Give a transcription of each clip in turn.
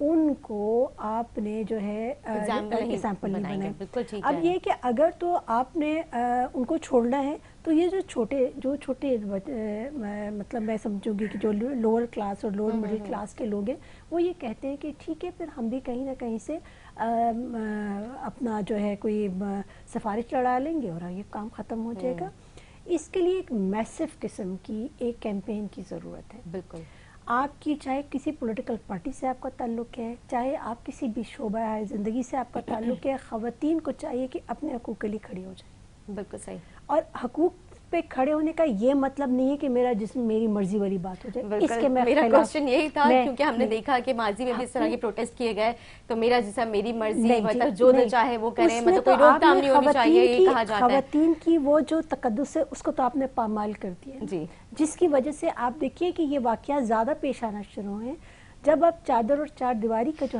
ان کو آپ نے جو ہے ایگزامپل نہیں بنائے. اب یہ کہ اگر تو آپ نے ان کو چھوڑنا ہے تو یہ جو چھوٹے مطلب میں سمجھوں گی کہ جو لوور کلاس اور لوور مڈل کلاس کے لوگ ہیں وہ یہ کہتے ہیں کہ ٹھیک ہے پھر ہم بھی کہیں نہ کہیں سے اپنا جو ہے کوئی سفارش لڑا لیں گے اور یہ کام ختم ہو جائے گا. اس کے لیے ایک میسو قسم کی ایک کیمپین کی ضرورت ہے. بالکل. آپ کی چاہے کسی پولیٹیکل پارٹی سے آپ کا تعلق ہے, چاہے آپ کسی بھی شعبہ زندگی سے آپ کا تعلق ہے, خواتین کو چاہیے کہ اپنے حقوق کے لیے کھڑی ہو جائے. بالکل صحیح. اور حقوق پہ کھڑے ہونے کا یہ مطلب نہیں ہے کہ میرا جسم میری مرضی والی بات ہو جائے. اس کے میرا کوشچن یہی تھا کیونکہ ہم نے دیکھا کہ ماضی میں بھی اس طرح کے پروٹیسٹ کیے گئے تو میرا جسم میری مرضی, مطلب جو دل چاہے وہ کریں, مطلب کوئی روک تھام نہیں ہونی چاہیے, یہ کہا جاتا ہے. خواتین کی وہ جو تقدس ہے اس کو تو آپ نے پامال کر دیا جی, جس کی وجہ سے آپ دیکھیے کہ یہ واقعات زیادہ پیش آنا شروع ہیں. جب آپ چادر اور چار دیواری کا جو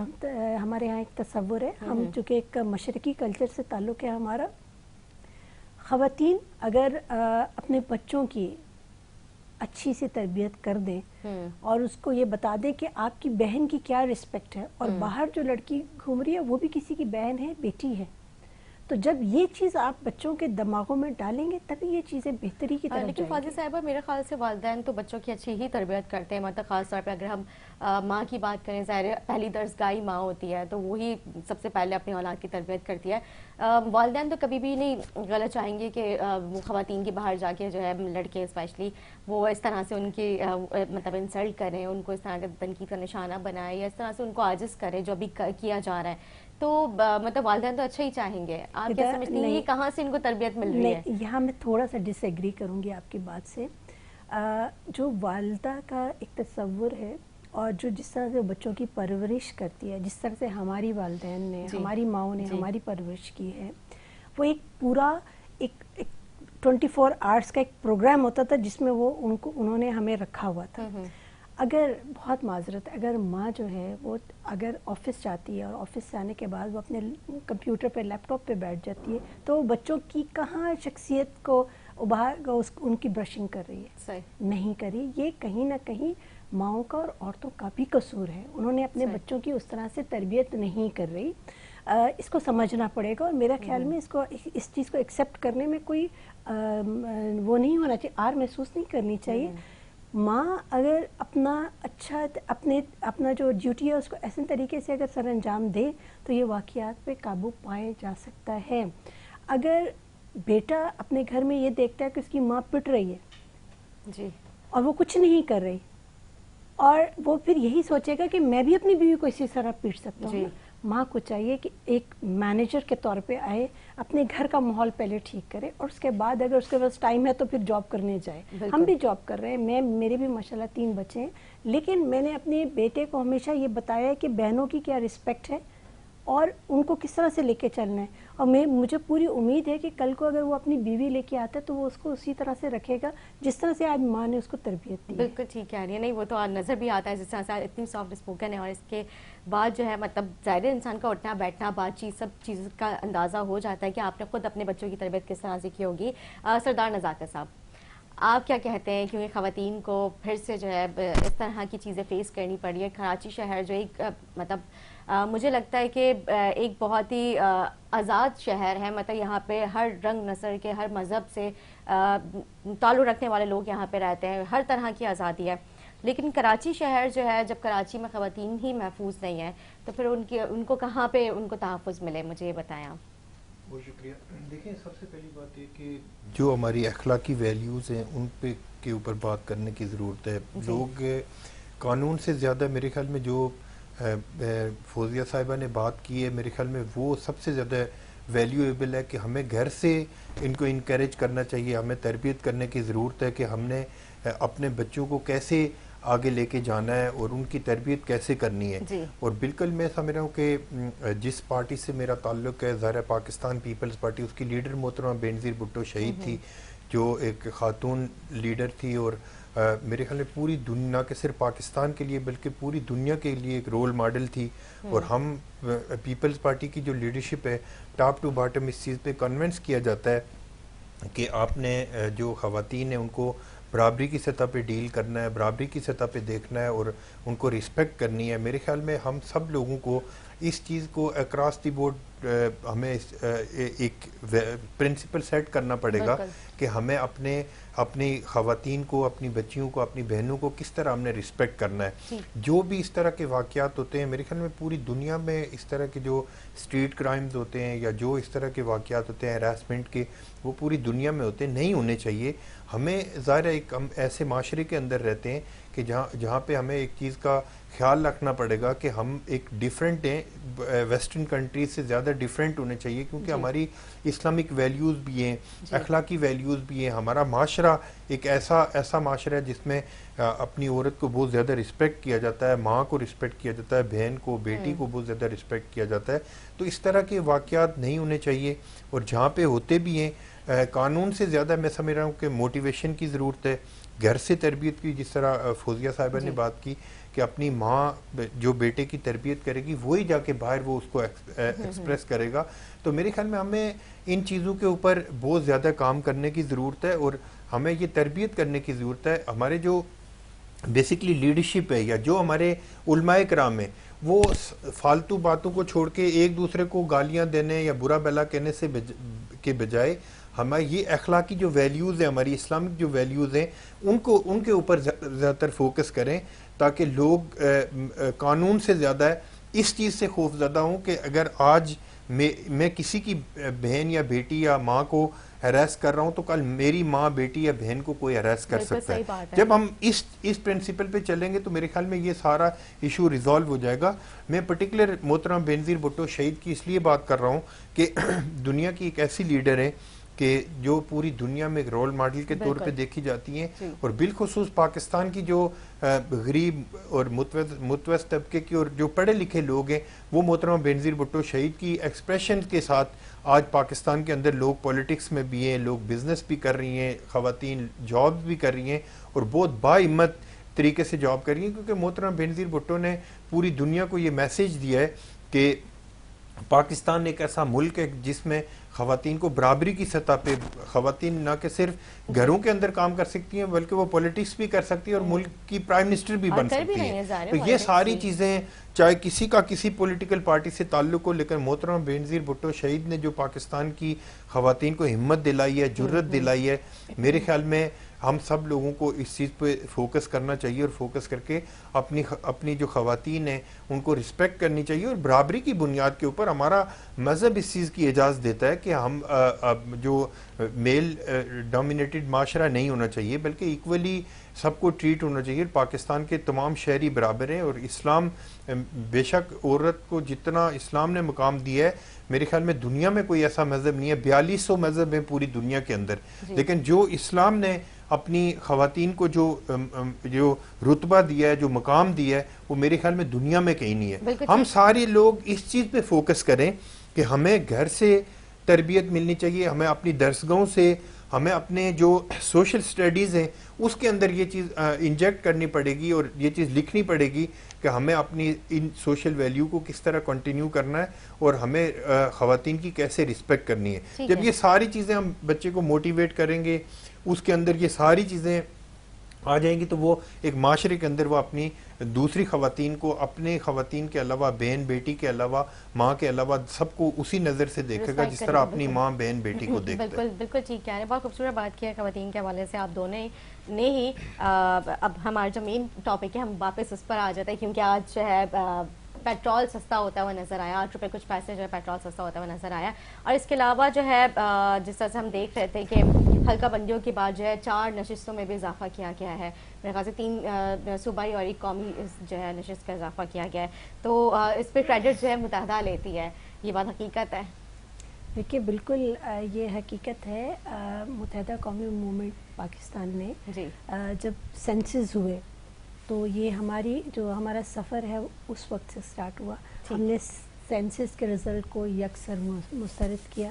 ہمارے ہاں ایک تصور ہے, ہم چونکہ ایک مشرقی کلچر سے تعلق ہے ہمارا, خواتین اگر اپنے بچوں کی اچھی سی تربیت کر دیں اور اس کو یہ بتا دیں کہ آپ کی بہن کی کیا رسپیکٹ ہے, اور باہر جو لڑکی گھوم رہی ہے وہ بھی کسی کی بہن ہے, بیٹی ہے, تو جب یہ چیز آپ بچوں کے دماغوں میں ڈالیں گے تبھی یہ چیزیں بہتری کی طرف جائیں گی. لیکن فاضل صاحبہ میرے خیال سے والدین تو بچوں کی اچھی ہی تربیت کرتے ہیں, مطلب خاص طور پہ اگر ہم ماں کی بات کریں, ظاہر پہلی درسگاہ ماں ہوتی ہے تو وہی سب سے پہلے اپنی اولاد کی تربیت کرتی ہے. والدین تو کبھی بھی نہیں غلط چاہیں گے کہ وہ خواتین کی باہر جا کے جو ہے لڑکے اسپیشلی وہ اس طرح سے ان کی مطلب انسلٹ کریں, ان کو اس طرح کا تنقید کا نشانہ بنائیں یا اس طرح سے ان کو عاجز کریں جو ابھی کیا جا رہا ہے. تو مطلب والدین تو اچھا ہی چاہیں گے. آپ کیا سمجھتی ہیں کہاں سے ان کو تربیت مل رہی ہے؟ یہاں میں تھوڑا سا ڈس ایگری کروں گی آپ کی بات سے. جو والدہ کا ایک تصور ہے اور جو جس طرح سے بچوں کی پرورش کرتی ہے, جس طرح سے ہماری والدین نے ہماری ماؤں نے ہماری پرورش کی ہے, وہ ایک پورا ایک 24 آورس کا ایک پروگرام ہوتا تھا جس میں وہ انہوں نے ہمیں رکھا ہوا تھا. اگر بہت معذرت اگر ماں جو ہے وہ اگر آفس جاتی ہے اور آفس سے آنے کے بعد وہ اپنے کمپیوٹر پہ لیپ ٹاپ پہ بیٹھ جاتی ہے تو وہ بچوں کی کہاں شخصیت کو ابھار ان کی برشنگ کر رہی ہے؟ نہیں کری. یہ کہیں نہ کہیں ماؤں کا اور عورتوں کا بھی قصور ہے. انہوں نے اپنے بچوں کی اس طرح سے تربیت نہیں کر رہی. اس کو سمجھنا پڑے گا اور میرا خیال میں اس چیز کو ایکسیپٹ کرنے میں کوئی وہ نہیں ہونا چاہیے, آر محسوس نہیں کرنی چاہیے. ماں اگر اپنا جو ڈیوٹی ہے اس کو ایسے طریقے سے اگر سر انجام دے تو یہ واقعات پہ قابو پائے جا سکتا ہے. اگر بیٹا اپنے گھر میں یہ دیکھتا ہے کہ اس کی ماں پٹ رہی ہے جی اور وہ کچھ نہیں کر رہی, اور وہ پھر یہی سوچے گا کہ میں بھی اپنی بیوی کو اسی طرح پیٹ سکتا ہوں. ماں کو چاہیے کہ ایک مینیجر کے طور پہ آئے, اپنے گھر کا ماحول پہلے ٹھیک کرے اور اس کے بعد اگر اس کے پاس ٹائم ہے تو پھر جاب کرنے جائے. ہم بھی جاب کر رہے ہیں, میرے بھی ماشاءاللہ 3 بچے ہیں, لیکن میں نے اپنے بیٹے کو ہمیشہ یہ بتایا ہے کہ بہنوں کی کیا رسپیکٹ ہے اور ان کو کس طرح سے لے کے چلنا ہے. اور مجھے پوری امید ہے کہ کل کو اگر وہ اپنی بیوی لے کے آتا ہے تو وہ اس کو اسی طرح سے رکھے گا جس طرح سے آج ماں نے اس کو تربیت دی. بالکل ٹھیک کہہ رہی ہے. نہیں وہ تو نظر بھی آتا ہے جس طرح سے اتنی سافٹ اسپوکن ہے, اور اس کے بعد جو ہے مطلب ظاہر انسان کا اٹھنا بیٹھنا بات چیت سب چیز کا اندازہ ہو جاتا ہے کہ آپ نے خود اپنے بچوں کی تربیت کس طرح سے کی ہوگی. سردار نزاکت صاحب, آپ کیا کہتے ہیں, کیونکہ خواتین کو پھر سے جو ہے اس طرح کی چیزیں فیس کرنی پڑی ہے. کراچی شہر جو ایک مطلب مجھے لگتا ہے کہ ایک بہت ہی آزاد شہر ہے, مطلب یہاں پہ ہر رنگ نسل کے ہر مذہب سے تعلق رکھنے والے لوگ یہاں پہ رہتے ہیں, ہر طرح کی آزادی ہے. لیکن کراچی شہر جو ہے, جب کراچی میں خواتین ہی محفوظ نہیں ہیں تو پھر ان کو کہاں پہ ان کو تحفظ ملے, مجھے یہ بتائیں آپ. بہت شکریہ. دیکھیں سب سے پہلی بات یہ کہ جو ہماری اخلاقی ویلیوز ہیں ان پہ کے اوپر بات کرنے کی ضرورت ہے. لوگ قانون سے زیادہ میرے خیال میں جو فوزیہ صاحبہ نے بات کی ہے, میرے خیال میں وہ سب سے زیادہ ویلیویبل ہے کہ ہمیں گھر سے ان کو انکریج کرنا چاہیے. ہمیں تربیت کرنے کی ضرورت ہے کہ ہم نے اپنے بچوں کو کیسے آگے لے کے جانا ہے اور ان کی تربیت کیسے کرنی ہے. اور بالکل میں سمجھ رہا ہوں کہ جس پارٹی سے میرا تعلق ہے, ظاہر پاکستان پیپلز پارٹی, اس کی لیڈر محترمہ بینظیر بھٹو شہید تھی جو ایک خاتون لیڈر تھی, اور میرے خیال میں پوری دنیا, نہ کہ صرف پاکستان کے لیے بلکہ پوری دنیا کے لیے ایک رول ماڈل تھی. اور ہم پیپلز پارٹی کی جو لیڈرشپ ہے ٹاپ ٹو باٹم اس چیز پہ کنونس کیا جاتا ہے کہ آپ نے جو خواتین ہیں ان کو برابری کی سطح پہ ڈیل کرنا ہے, برابری کی سطح پہ دیکھنا ہے اور ان کو رسپیکٹ کرنی ہے. میرے خیال میں ہم سب لوگوں کو اس چیز کو اکراس دی بورڈ ہمیں ایک پرنسپل سیٹ کرنا پڑے گا کہ ہمیں اپنی خواتین کو, اپنی بچیوں کو, اپنی بہنوں کو کس طرح ہم نے رسپیکٹ کرنا ہے. جو بھی اس طرح کے واقعات ہوتے ہیں میرے خیال میں پوری دنیا میں اس طرح کے جو اسٹریٹ کرائمز ہوتے ہیں یا جو اس طرح کے واقعات ہوتے ہیں ہراسمنٹ کے, وہ پوری دنیا میں ہوتے ہیں, نہیں ہونے چاہیے. ہمیں ظاہر ایک ہم ایسے معاشرے کے اندر رہتے ہیں کہ جہاں پہ ہمیں ایک چیز کا خیال رکھنا پڑے گا کہ ہم ایک ڈیفرنٹ ہیں, ویسٹرن کنٹریز سے زیادہ ڈیفرنٹ ہونے چاہیے, کیونکہ ہماری اسلامک ویلیوز بھی ہیں, اخلاقی ویلیوز بھی ہیں. ہمارا معاشرہ ایک ایسا معاشرہ ہے جس میں اپنی عورت کو بہت زیادہ رسپیکٹ کیا جاتا ہے, ماں کو رسپیکٹ کیا جاتا ہے, بہن کو, بیٹی کو بہت زیادہ رسپیکٹ کیا جاتا ہے. تو اس طرح کے واقعات نہیں ہونے چاہیے, اور جہاں پہ ہوتے بھی ہیں قانون سے زیادہ میں سمجھ رہا ہوں کہ موٹیویشن کی ضرورت ہے, گھر سے تربیت کی, جس طرح فوزیہ صاحبہ نے بات کی کہ اپنی ماں جو بیٹے کی تربیت کرے گی وہی جا کے باہر وہ اس کو ایکسپریس کرے گا. تو میرے خیال میں ہمیں ان چیزوں کے اوپر بہت زیادہ کام کرنے کی ضرورت ہے, اور ہمیں یہ تربیت کرنے کی ضرورت ہے. ہمارے جو بیسکلی لیڈرشپ ہے یا جو ہمارے علماء کرام ہیں, وہ فالتو باتوں کو چھوڑ کے ایک دوسرے کو گالیاں دینے یا برا بھلا کہنے سے کے بجائے ہمیں یہ اخلاقی جو ویلیوز ہیں, ہماری اسلامک جو ویلیوز ہیں, ان کے اوپر زیادہ تر فوکس کریں, تاکہ لوگ قانون سے زیادہ اس چیز سے خوف زدہ ہوں کہ اگر آج میں کسی کی بہن یا بیٹی یا ماں کو ہراس کر رہا ہوں تو کل میری ماں, بیٹی یا بہن کو کوئی ہراس کر سکتا ہے. جب ہم اس پرنسپل پہ چلیں گے تو میرے خیال میں یہ سارا ایشو ریزالو ہو جائے گا. میں پرٹیکولر محترم بینظیر بھٹو شہید کی اس لیے بات کر رہا ہوں کہ دنیا کی ایک ایسی لیڈر ہے کہ جو پوری دنیا میں ایک رول ماڈل کے طور پہ دیکھی جاتی ہیں, اور بالخصوص پاکستان کی جو غریب اور متوسط طبقے کی اور جو پڑھے لکھے لوگ ہیں, وہ محترمہ بینظیر بھٹو شہید کی ایکسپریشن کے ساتھ آج پاکستان کے اندر لوگ پولیٹکس میں بھی ہیں, لوگ بزنس بھی کر رہی ہیں, خواتین جاب بھی کر رہی ہیں, اور بہت باہمت طریقے سے جاب کر رہی ہیں, کیونکہ محترمہ بینظیر بھٹو نے پوری دنیا کو یہ میسیج دیا ہے کہ پاکستان ایک ایسا ملک ہے جس میں خواتین کو برابری کی سطح پہ, خواتین نہ کہ صرف گھروں کے اندر کام کر سکتی ہیں بلکہ وہ پولیٹکس بھی کر سکتی ہیں اور ملک کی پرائم منسٹر بھی بن سکتی ہیں. تو یہ ساری چیزیں چاہے کسی کا کسی پولیٹیکل پارٹی سے تعلق ہو, لیکن محترمہ بینظیر بھٹو شہید نے جو پاکستان کی خواتین کو ہمت دلائی ہے, جرت دلائی ہے, میرے خیال میں ہم سب لوگوں کو اس چیز پہ فوکس کرنا چاہیے, اور فوکس کر کے اپنی جو خواتین ہیں ان کو رسپیکٹ کرنی چاہیے. اور برابری کی بنیاد کے اوپر ہمارا مذہب اس چیز کی اجازت دیتا ہے کہ ہم جو میل ڈومینیٹڈ معاشرہ نہیں ہونا چاہیے, بلکہ ایکولی سب کو ٹریٹ ہونا چاہیے. پاکستان کے تمام شہری برابر ہیں, اور اسلام بے شک عورت کو جتنا اسلام نے مقام دیا ہے, میرے خیال میں دنیا میں کوئی ایسا مذہب نہیں ہے, 4200 مذہب ہیں پوری دنیا کے اندر, لیکن جو اسلام نے اپنی خواتین کو جو رتبہ دیا ہے, جو مقام دیا ہے, وہ میرے خیال میں دنیا میں کہیں نہیں ہے. ہم سارے لوگ اس چیز پہ فوکس کریں کہ ہمیں گھر سے تربیت ملنی چاہیے, ہمیں اپنی درسگاہوں سے, ہمیں اپنے جو سوشل سٹڈیز ہیں اس کے اندر یہ چیز انجیکٹ کرنی پڑے گی, اور یہ چیز لکھنی پڑے گی کہ ہمیں اپنی ان سوشل ویلیو کو کس طرح کنٹینیو کرنا ہے, اور ہمیں خواتین کی کیسے رسپیکٹ کرنی ہے. جب یہ ساری چیزیں ہم بچے کو موٹیویٹ کریں گے, اس کے اندر یہ ساری چیزیں آ جائیں گی, تو وہ ایک معاشرے کے اندر وہ اپنی دوسری خواتین کو, اپنے خواتین کے علاوہ, بہن بیٹی کے علاوہ, ماں کے علاوہ سب کو اسی نظر سے دیکھے گا جس طرح اپنی ماں بہن بیٹی کو دیکھتا ہے. بالکل ٹھیک کہہ رہے ہیں, بہت خوبصورت بات کی ہے خواتین کے حوالے سے آپ دونوں نے ہی. اب ہمارا جو مین ٹاپک ہے ہم واپس اس پر آ جاتے ہیں, کیونکہ آج جو ہے پیٹرول سستا ہوتا ہوا نظر آیا, 8 روپے کچھ پیسے جو ہے پیٹرول سستا ہوتا ہوا نظر آیا. اور اس کے علاوہ جو ہے جس طرح سے ہم دیکھ رہے تھے کہ حلقہ بندیوں کے بعد جو ہے 4 نشستوں میں بھی اضافہ کیا گیا ہے, میرے خیال سے 3 صوبائی اور 1 قومی جو ہے نشست کا اضافہ کیا گیا ہے. تو اس پہ کریڈٹ جو ہے متحدہ لیتی ہے, یہ بات حقیقت ہے؟ دیکھیے بالکل یہ حقیقت ہے. متحدہ قومی موومنٹ پاکستان میں جب سینسز ہوئے تو یہ ہمارا سفر ہے اس وقت سے سٹارٹ ہوا. ہم نے سینسز کے رزلٹ کو یکسر مسترد کیا,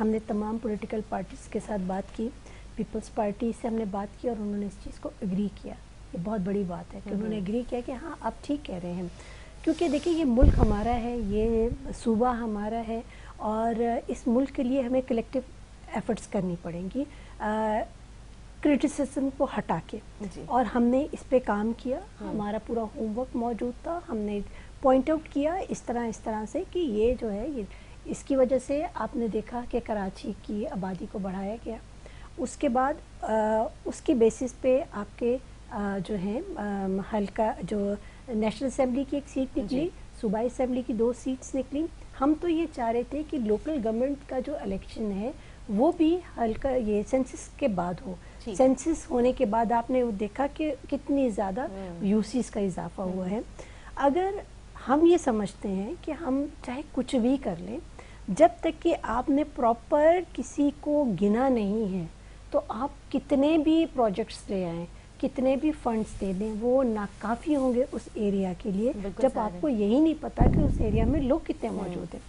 ہم نے تمام پولیٹیکل پارٹیز کے ساتھ بات کی, پیپلز پارٹی سے ہم نے بات کی اور انہوں نے اس چیز کو اگری کیا. یہ بہت بڑی بات ہے کہ انہوں نے اگری کیا کہ ہاں آپ ٹھیک کہہ رہے ہیں, کیونکہ دیکھیں یہ ملک ہمارا ہے, یہ صوبہ ہمارا ہے, اور اس ملک کے لیے ہمیں کلیکٹیو ایفرٹس کرنی پڑیں گی. کرٹیسزم کو ہٹا کے. اور ہم نے اس پہ کام کیا, ہمارا پورا ہوم ورک موجود تھا, ہم نے پوائنٹ آؤٹ کیا اس طرح سے کہ یہ جو ہے اس کی وجہ سے آپ نے دیکھا کہ کراچی کی آبادی کو بڑھایا گیا. اس کے بعد اس کی بیسس پہ آپ کے جو ہیں حلقہ جو نیشنل اسمبلی کی ایک سیٹ نکلی, صوبائی اسمبلی کی 2 سیٹس نکلی. ہم تو یہ چاہ رہے تھے کہ لوکل گورنمنٹ کا جو الیکشن ہے وہ بھی ہلکا یہ سینسس کے بعد ہو. سینسس ہونے کے بعد آپ نے دیکھا کہ کتنی زیادہ یوسیز کا اضافہ ہوا ہے. اگر ہم یہ سمجھتے ہیں کہ ہم چاہے کچھ بھی کر لیں, جب تک کہ آپ نے پراپر کسی کو گنا نہیں ہے تو آپ کتنے بھی پروجیکٹس لے آئیں, کتنے بھی فنڈس دے دیں, وہ ناکافی ہوں گے اس ایریا کے لیے جب آپ کو یہی نہیں پتا کہ اس ایریا میں لوگ کتنے موجود ہیں.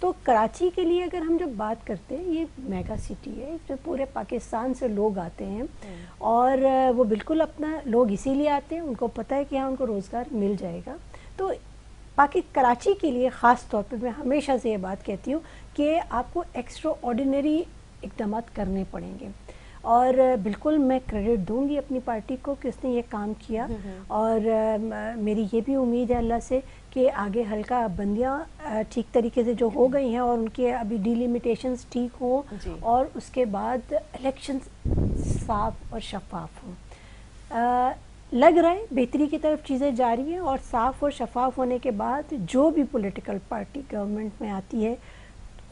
تو کراچی کے لیے اگر ہم جب بات کرتے ہیں, یہ میگا سٹی ہے, جو پورے پاکستان سے لوگ آتے ہیں اور وہ بالکل اپنا لوگ اسی لیے آتے ہیں, ان کو پتہ ہے کہ ہاں ان کو روزگار مل جائے گا. تو کراچی کے لیے خاص طور پہ میں ہمیشہ سے یہ بات کہتی ہوں کہ آپ کو ایکسٹرا آرڈینری اقدامات کرنے پڑیں گے. اور بالکل میں کریڈٹ دوں گی اپنی پارٹی کو کہ اس نے یہ کام کیا, اور میری یہ بھی امید ہے اللہ سے کہ آگے حلقہ بندیاں ٹھیک طریقے سے جو ہو گئی ہیں اور ان کے ابھی ڈیلیمیٹیشنز ٹھیک ہوں, اور اس کے بعد الیکشنز صاف اور شفاف ہوں. لگ رہا ہے بہتری کی طرف چیزیں جاری ہیں, اور صاف اور شفاف ہونے کے بعد جو بھی پولیٹیکل پارٹی گورنمنٹ میں آتی ہے,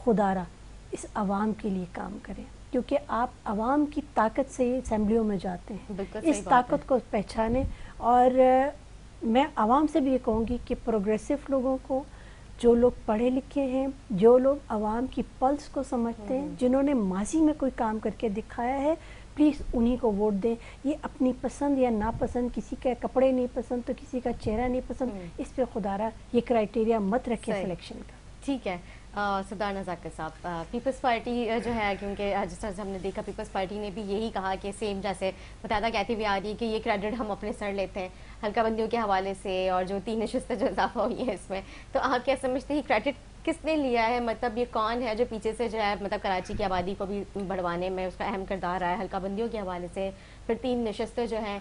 خدا را اس عوام کے لیے کام کریں, کیونکہ آپ عوام کی طاقت سے اسمبلیوں میں جاتے ہیں, اس طاقت کو پہچانیں. اور میں عوام سے بھی یہ کہوں گی کہ پروگریسو لوگوں کو, جو لوگ پڑھے لکھے ہیں, جو لوگ عوام کی پلس کو سمجھتے ہیں, جنہوں نے ماضی میں کوئی کام کر کے دکھایا ہے, پلیز انہی کو ووٹ دیں. یہ اپنی پسند یا ناپسند, کسی کے کپڑے نہیں پسند تو کسی کا چہرہ نہیں پسند, اس پہ خدا را یہ کرائیٹیریا مت رکھیں سلیکشن کا. ٹھیک ہے. سردار نزاکت صاحب, پیپلز پارٹی جو ہے, کیونکہ جس طرح سے ہم نے دیکھا پیپلز پارٹی نے بھی یہی کہا کہ سیم جیسے متحدہ کہتی ہوئی آ رہی ہے کہ یہ کریڈٹ ہم اپنے سر لیتے ہیں حلقہ بندیوں کے حوالے سے, اور جو 3 نشستیں جو اضافہ ہوئی ہیں اس میں, تو آپ کیا سمجھتے ہیں کریڈٹ کس نے لیا ہے؟ مطلب یہ کون ہے جو پیچھے سے جو ہے مطلب کراچی کی آبادی کو بھی بڑھوانے میں اس کا اہم کردار رہا ہے حلقہ بندیوں کے حوالے سے, پھر 3 نشستیں جو ہیں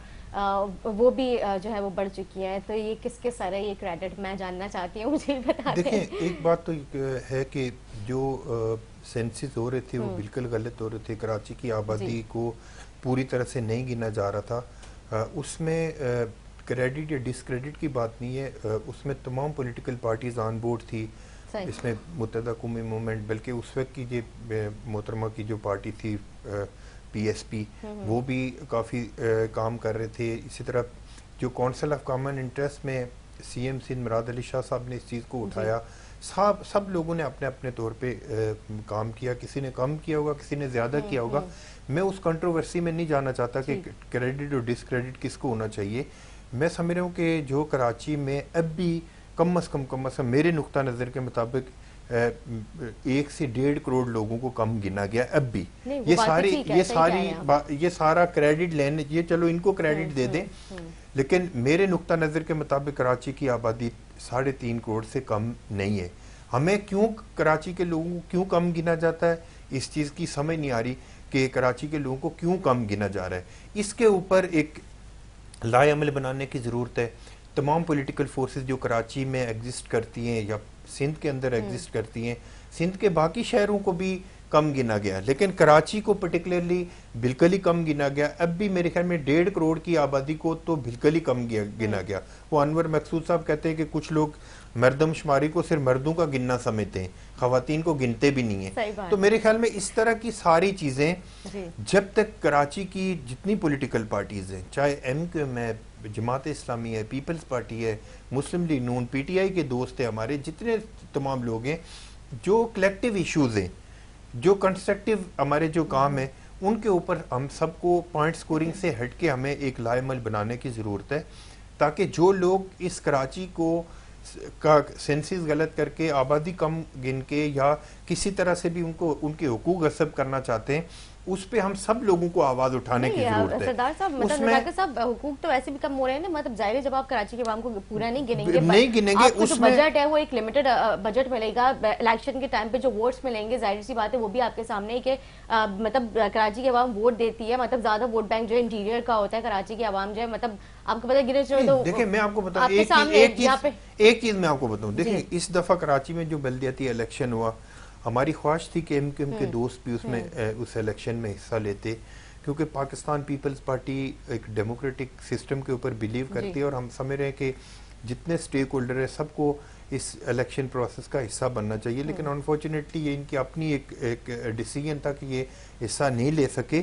وہ بھی جو ہے وہ بڑھ چکی ہیں, تو یہ کس کے سر ہے یہ کریڈٹ؟ میں جاننا چاہتی ہوں, مجھے بھی بتا دیں. دیکھیں, ایک بات تو ہے کہ جو سینسز ہو رہے تھے وہ بالکل غلط ہو رہے تھے. کراچی کی آبادی کو پوری طرح سے نہیں گنا جا رہا تھا. اس میں کریڈٹ یا ڈسکریڈٹ کی بات نہیں ہے, اس میں تمام پولیٹیکل پارٹیز آن بورڈ تھی. اس میں متحدہ قومی موومنٹ, بلکہ اس وقت کی جو محترمہ کی جو پارٹی تھی پی ایس پی, وہ بھی کافی کام کر رہے تھے. اسی طرح جو کونسل آف کامن انٹرسٹ میں سی ایم سندھ مراد علی شاہ صاحب نے اس چیز کو اٹھایا, سب لوگوں نے اپنے اپنے طور پہ کام کیا. کسی نے کم کیا ہوگا, کسی نے زیادہ کیا ہوگا. میں اس کنٹروورسی میں نہیں جانا چاہتا کہ کریڈٹ اور ڈسکریڈٹ کس کو ہونا چاہیے. میں سمجھ رہا ہوں کہ جو کراچی میں اب بھی کم از کم میرے نقطہ نظر کے مطابق 1 سے 1.5 کروڑ لوگوں کو کم گنا گیا اب بھی. یہ سارا کریڈٹ لینے, یہ چلو ان کو کریڈٹ دے دیں, لیکن میرے نقطہ نظر کے مطابق کراچی کی آبادی 3.5 کروڑ سے کم نہیں ہے. ہمیں کیوں کراچی کے لوگوں کو کیوں کم گنا جاتا ہے, اس چیز کی سمجھ نہیں آ رہی کہ کراچی کے لوگوں کو کیوں کم گنا جا رہا ہے. اس کے اوپر ایک لائے عمل بنانے کی ضرورت ہے. تمام پولیٹیکل فورسز جو کراچی میں ایگزسٹ کرتی ہیں یا سندھ کے اندر ایگزسٹ کرتی ہیں, سندھ کے باقی شہروں کو بھی کم گنا گیا, لیکن کراچی کو پرٹیکولرلی بالکل ہی کم گنا گیا. اب بھی میرے خیال میں 1.5 کروڑ کی آبادی کو تو بالکل ہی کم گنا گیا. وہ انور مقصود صاحب کہتے ہیں کہ کچھ لوگ مردم شماری کو صرف مردوں کا گننا سمجھتے ہیں, خواتین کو گنتے بھی نہیں ہیں. تو میرے خیال میں اس طرح کی ساری چیزیں جب تک کراچی کی جتنی پولیٹیکل پارٹیز ہیں, چاہے ایم کیو ایم ہے, جماعت اسلامی ہے, پیپلز پارٹی ہے, مسلم league known, P T I کے دوست ہیں ہمارے, جتنے تمام لوگ ہیں, جو کلیکٹیو ایشوز ہیں, جو کنسٹرکٹیو ہمارے جو کام ہیں, ان کے اوپر ہم سب کو پوائنٹ سکورنگ سے ہٹ کے ہمیں ایک لائے عمل بنانے کی ضرورت ہے, تاکہ جو لوگ اس کراچی کو کا سینسز غلط کر کے آبادی کم گن کے یا کسی طرح سے بھی ان کے حقوق غصب کرنا چاہتے ہیں, اس پہ ہم سب لوگوں کو آواز اٹھانے کی ضرورت ہے. سردار صاحب مطلب صاحب حقوق تو ایسے بھی کم ہو رہے ہیں نا, مطلب ظاہر ہے جب آپ کراچی کے عوام کو پورا نہیں گنیں گے, آپ کو جو بجٹ ہے وہ ایک لمیٹڈ بجٹ ملے گا, الیکشن کے ٹائم پہ جو ووٹس ملیں گے ظاہر سی بات ہے وہ بھی آپ کے سامنے ہے کہ مطلب کراچی کے عوام ووٹ دیتی ہے, مطلب زیادہ ووٹ بینک جو ہے انٹیریئر کا ہوتا ہے, کراچی کے عوام جو ہے مطلب آپ کو پتہ گرے چلو تو دیکھیں میں آپ کو بتاؤں ایک چیز میں آپ کو بتاؤں, دیکھیں اس دفعہ کراچی میں جو بلدیاتی الیکشن ہوا, ہماری خواہش تھی کہ ایم کے دوست بھی اس میں اس الیکشن میں حصہ لیتے, کیونکہ پاکستان پیپلز پارٹی ایک ڈیموکریٹک سسٹم کے اوپر بلیو کرتی ہے, اور ہم سمجھ رہے ہیں کہ جتنے سٹیک ہولڈر ہیں سب کو اس الیکشن پروسیس کا حصہ بننا چاہیے, لیکن انفارچونیٹلی یہ ان کی اپنی ایک ڈیسیجن تھا کہ یہ حصہ نہیں لے سکے.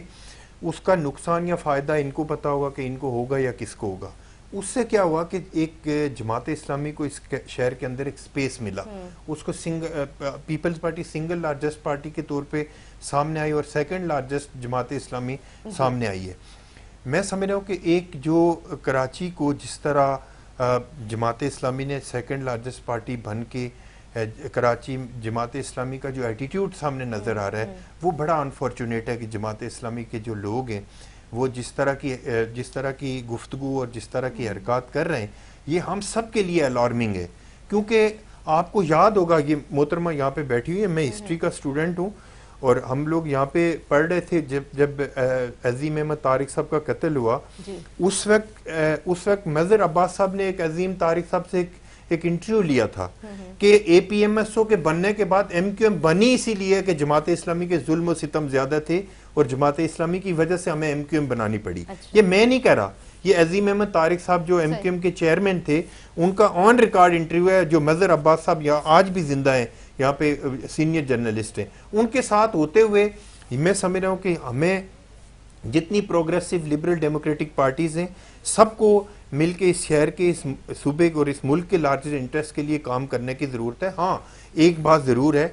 اس کا نقصان یا فائدہ ان کو پتا ہوگا کہ ان کو ہوگا یا کس کو ہوگا. اس سے کیا ہوا کہ ایک جماعت اسلامی کو اس شہر کے اندر ایک سپیس ملا, اس کو Peoples Party single largest party کے طور پہ سامنے آئی اور سیکنڈ لارجسٹ جماعت اسلامی سامنے آئی ہے. میں سمجھ رہا ہوں کہ ایک جو کراچی کو جس طرح جماعت اسلامی نے سیکنڈ لارجسٹ پارٹی بن کے کراچی جماعت اسلامی کا جو ایٹیٹیوڈ سامنے نظر آ رہا ہے وہ بڑا انفارچونیٹ ہے کہ جماعت اسلامی کے جو لوگ ہیں وہ جس طرح کی گفتگو اور جس طرح کی حرکات کر رہے ہیں یہ ہم سب کے لیے الارمنگ ہے. کیونکہ آپ کو یاد ہوگا, یہ محترمہ یہاں پہ بیٹھی ہوئی ہے, میں ہسٹری کا اسٹوڈنٹ ہوں, اور ہم لوگ یہاں پہ پڑھ رہے تھے جب عظیم احمد طارق صاحب کا قتل ہوا, اس وقت مظہر عباس صاحب نے ایک عظیم طارق صاحب سے ایک انٹرویو لیا تھا کہ اے پی ایم ایس او کے بننے کے بعد ایم کیو ایم بنی اسی لیے کہ جماعت اسلامی کے ظلم و ستم زیادہ تھے اور جماعت اسلامی کی وجہ سے ہمیں ایم کیو ایم بنانی پڑی. یہ میں نہیں کہہ رہا, یہ عظیم احمد طارق صاحب جو ایم کیو ایم کے چیئرمین تھے ان کا آن ریکارڈ انٹرویو ہے, جو مظہر عباس صاحب یہاں آج بھی زندہ ہیں, یہاں پہ سینئر جرنلسٹ ہیں, ان کے ساتھ ہوتے ہوئے میں سمجھ رہا ہوں کہ ہمیں جتنی پروگریسو لبرل ڈیموکریٹک پارٹیز ہیں سب کو مل کے اس شہر کے اس صوبے اور اس ملک کے لارجسٹ انٹرسٹ کے لیے کام کرنے کی ضرورت ہے. ہاں ایک بات ضرور ہے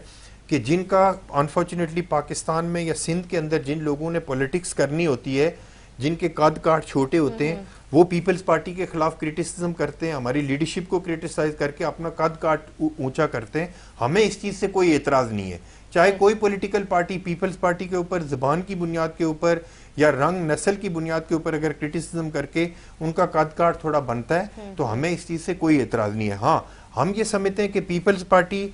کہ جن کا انفارچونیٹلی پاکستان میں یا سندھ کے اندر جن لوگوں نے پولیٹکس کرنی ہوتی ہے, جن کے قد کاٹ چھوٹے ہوتے ہیں, وہ پیپلز پارٹی کے خلاف کرٹیسزم کرتے ہیں, ہماری لیڈرشپ کو کرٹیسائز کر کے اپنا قد کاٹ اونچا کرتے ہیں. ہمیں اس چیز سے کوئی اعتراض نہیں ہے, چاہے کوئی پولیٹیکل پارٹی پیپلز پارٹی کے اوپر زبان کی بنیاد کے اوپر یا رنگ نسل کی بنیاد کے اوپر اگر کرٹیسزم کر کے ان کا قد کاٹ تھوڑا بنتا ہے تو ہمیں اس چیز سے کوئی اعتراض نہیں ہے. ہاں ہم یہ سمجھتے ہیں کہ پیپلز پارٹی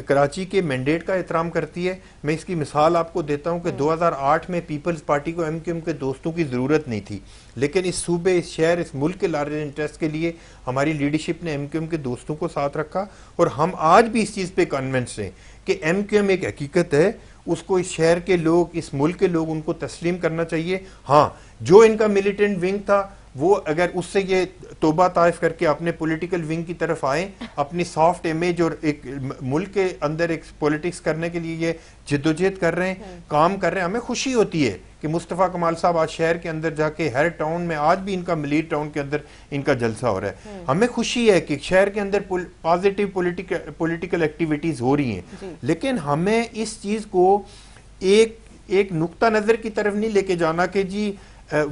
کراچی کے مینڈیٹ کا احترام کرتی ہے. میں اس کی مثال آپ کو دیتا ہوں کہ 2008 میں پیپلز پارٹی کو ایم کیو ایم کے دوستوں کی ضرورت نہیں تھی, لیکن اس صوبے, اس شہر, اس ملک کے لارجسٹ انٹرسٹ کے لیے ہماری لیڈرشپ نے ایم کیو ایم کے دوستوں کو ساتھ رکھا, اور ہم آج بھی اس چیز پہ کنونس ہیں کہ ایم کیو ایم ایک حقیقت ہے, اس کو اس شہر کے لوگ, اس ملک کے لوگ ان کو تسلیم کرنا چاہیے. ہاں جو ان کا ملیٹنٹ ونگ تھا وہ اگر اس سے یہ توبہ طائف کر کے اپنے پولیٹیکل ونگ کی طرف آئیں, اپنی سافٹ امیج اور ایک ملک کے اندر ایک پولیٹکس کرنے کے لیے یہ جدوجہد کر رہے ہیں, کام کر رہے ہیں, ہمیں خوشی ہوتی ہے کہ مصطفیٰ کمال صاحب آج شہر کے اندر جا کے ہر ٹاؤن میں, آج بھی ان کا ملیر ٹاؤن کے اندر ان کا جلسہ ہو رہا ہے. ہمیں خوشی ہے کہ شہر کے اندر پازیٹیو پولیٹیکل ایکٹیویٹیز ہو رہی ہیں, لیکن ہمیں اس چیز کو ایک نقطہ نظر کی طرف نہیں لے کے جانا کہ جی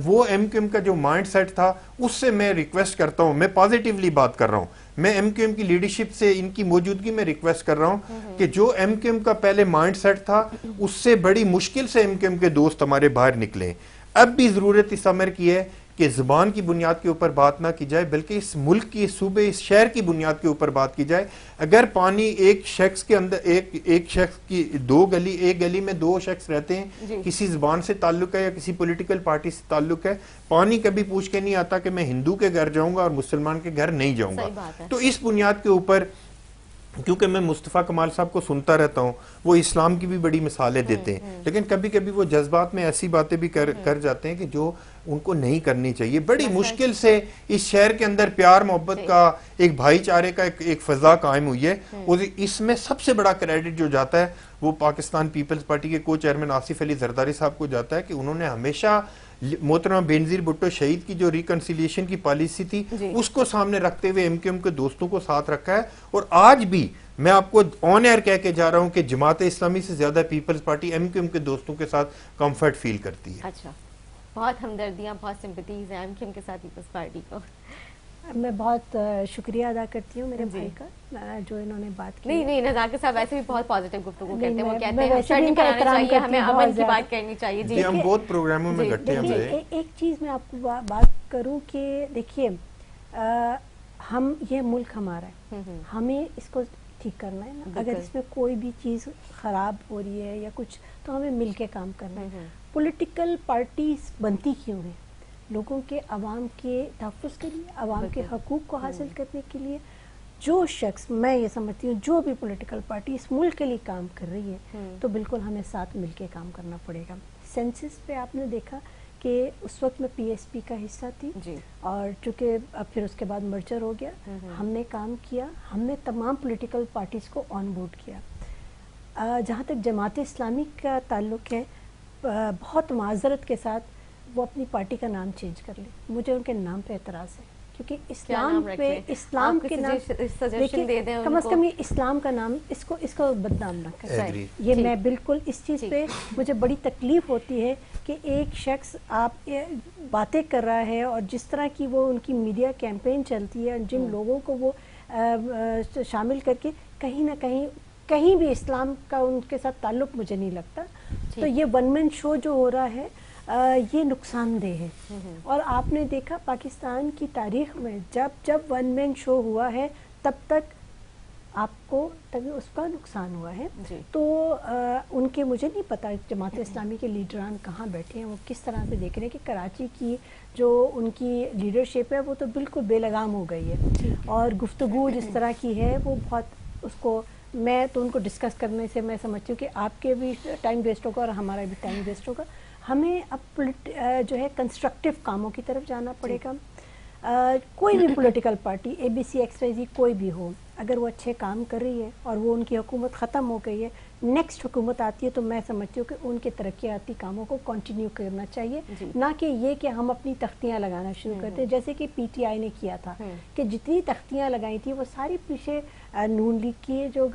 وہ ایم کیو ایم کا جو مائنڈ سیٹ تھا اس سے میں ریکویسٹ کرتا ہوں, میں پازیٹیولی بات کر رہا ہوں, میں ایم کیو ایم کی لیڈرشپ سے ان کی موجودگی میں ریکویسٹ کر رہا ہوں کہ جو ایم کیو ایم کا پہلے مائنڈ سیٹ تھا اس سے بڑی مشکل سے ایم کیو ایم کے دوست ہمارے باہر نکلیں. اب بھی ضرورت اس امر کی ہے کہ زبان کی بنیاد کے اوپر بات نہ کی جائے, بلکہ اس ملک کی, اس صوبے, اس شہر کی بنیاد کے اوپر بات کی جائے. اگر پانی ایک شخص کے اندر, ایک شخص کی ایک گلی میں دو شخص رہتے ہیں, کسی زبان سے تعلق ہے یا کسی پولیٹیکل پارٹی سے تعلق ہے, پانی کبھی پوچھ کے نہیں آتا کہ میں ہندو کے گھر جاؤں گا اور مسلمان کے گھر نہیں جاؤں گا. تو اس بنیاد کے اوپر, کیونکہ میں مصطفیٰ کمال صاحب کو سنتا رہتا ہوں, وہ اسلام کی بھی بڑی مثالیں دیتے ہیں, لیکن کبھی کبھی وہ جذبات میں ایسی باتیں بھی کر جاتے ہیں کہ جو ان کو نہیں کرنی چاہیے. بڑی مشکل سے اس شہر کے اندر پیار محبت کا, ایک بھائی چارے کا ایک فضا قائم ہوئی ہے, اور اس میں سب سے بڑا کریڈٹ جو جاتا ہے وہ پاکستان پیپلز پارٹی کے کو چیئرمین آصف علی زرداری صاحب کو جاتا ہے کہ انہوں نے ہمیشہ محترمہ بینظیر بھٹو شہید کی جو ریکنسیلیشن کی پالیسی تھی اس کو سامنے رکھتے ہوئے ایم کیو ایم کے دوستوں کو ساتھ رکھا ہے. اور آج بھی میں آپ کو آن ایئر کہہ کے جا رہا ہوں کہ جماعت اسلامی سے زیادہ Peoples Party M Q M کے دوستوں کے ساتھ کمفرٹ فیل کرتی ہے. اچھا, بہت ہمدردیاں, بہت سمپتیز ہیں ایم کیو ایم کے ساتھ پیپلز پارٹی کو. میں بہت شکریہ ادا کرتی ہوں میرے بھائی کا جو انہوں نے بات کی. نہیں نزاکر صاحب ویسے بھی بہت پازیٹیو گفتگو کرتے ہیں, وہ کہتے ہیں ویسے بھی ان کا احترام کرتی ہوں, ہمیں امن کی بات کرنی چاہیے. جی ہم بہت پروگراموں میں گٹے ہم رہے. ایک چیز میں آپ کو بات کروں کہ دیکھیے ہم یہ ملک ہمارا ہے, ہمیں اس کو ٹھیک کرنا ہے نا. اگر اس میں کوئی بھی چیز خراب ہو رہی ہے یا کچھ تو ہمیں مل کے کام کرنا ہے. پولیٹیکل پارٹیز بنتی کیوں ہیں؟ لوگوں کے عوام کے تحفظ کے لیے, عوام کے حقوق کو حاصل کرنے کے لیے. جو شخص, میں یہ سمجھتی ہوں جو بھی پولیٹیکل پارٹی اس ملک کے لیے کام کر رہی ہے تو بالکل ہمیں ساتھ مل کے کام کرنا پڑے گا. سینسس پہ آپ نے دیکھا کہ اس وقت میں پی ایس پی کا حصہ تھی اور چونکہ اب پھر اس کے بعد مرجر ہو گیا, ہم نے کام کیا, ہم نے تمام پولیٹیکل پارٹیز کو آن بورڈ کیا. جہاں تک جماعت اسلامی کا تعلق ہے, بہت معذرت کے ساتھ وہ اپنی پارٹی کا نام چینج کر لیں. مجھے ان کے نام پہ اعتراض ہے کیونکہ اسلام پہ, اسلام کے نام دیکھیں کم از کم یہ اسلام کا نام اس کو بدنام نہ کریں. یہ میں بالکل اس چیز پہ مجھے بڑی تکلیف ہوتی ہے کہ ایک شخص آپ باتیں کر رہا ہے اور جس طرح کی وہ ان کی میڈیا کیمپین چلتی ہے, جن لوگوں کو وہ شامل کر کے کہیں بھی اسلام کا ان کے ساتھ تعلق مجھے نہیں لگتا. تو یہ ون مین شو جو ہو رہا ہے یہ نقصان دہ ہے. اور آپ نے دیکھا پاکستان کی تاریخ میں جب ون مین شو ہوا ہے تب تک آپ کو اس کا نقصان ہوا ہے. تو ان کے مجھے نہیں پتا جماعت اسلامی کے لیڈران کہاں بیٹھے ہیں, وہ کس طرح سے دیکھ رہے ہیں کہ کراچی کی جو ان کی لیڈرشپ ہے وہ تو بالکل بے لگام ہو گئی ہے. اور گفتگو جس طرح کی ہے وہ بہت, اس کو میں تو ان کو ڈسکس کرنے سے میں سمجھتی ہوں کہ آپ کے بھی ٹائم ویسٹ ہوگا اور ہمارا بھی ٹائم ویسٹ ہوگا. ہمیں اب جو ہے کنسٹرکٹیو کاموں کی طرف جانا پڑے گا. کوئی بھی political party A B C X Y Z کوئی بھی ہو, اگر وہ اچھے کام کر رہی ہے اور وہ ان کی حکومت ختم ہو گئی ہے, نیکسٹ حکومت آتی ہے تو میں سمجھتی ہوں کہ ان کے ترقیاتی کاموں کو کنٹینیو کرنا چاہیے, نہ کہ یہ کہ ہم اپنی تختیاں لگانا شروع کرتے ہیں جیسے کہ پی ٹی آئی نے کیا تھا کہ جتنی تختیاں لگائی تھیں وہ ساری پیچھے نون لیگ کی جو